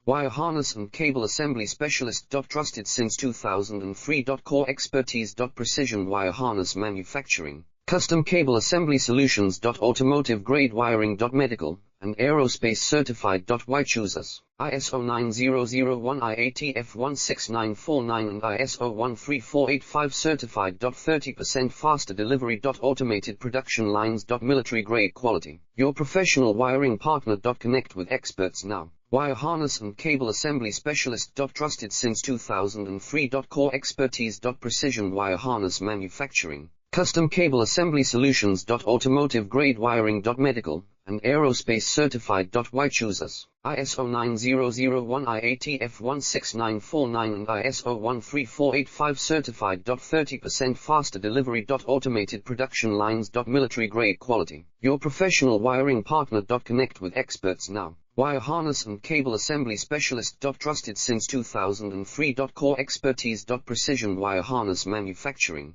Wire harness and cable assembly specialist. Trusted since 2003. Core expertise. Precision wire harness manufacturing, custom cable assembly solutions. Automotive grade wiring. Medical and aerospace certified. Why choose us? ISO 9001 IATF 16949 and ISO 13485 certified. 30% faster delivery. Automated production lines. Military grade quality. Your professional wiring partner. Connect with experts now. Wire harness and cable assembly specialist. Trusted since 2003. Core expertise. Precision wire harness manufacturing, custom cable assembly solutions. Automotive grade wiring. Medical and aerospace certified. Why choose us? ISO 9001 IATF 16949 and ISO 13485 certified. 30% faster delivery. Automated production lines. Military grade quality. Your professional wiring partner. Connect with experts now. Wire harness and cable assembly specialist. Trusted since 2003. Core expertise. Precision wire harness manufacturing,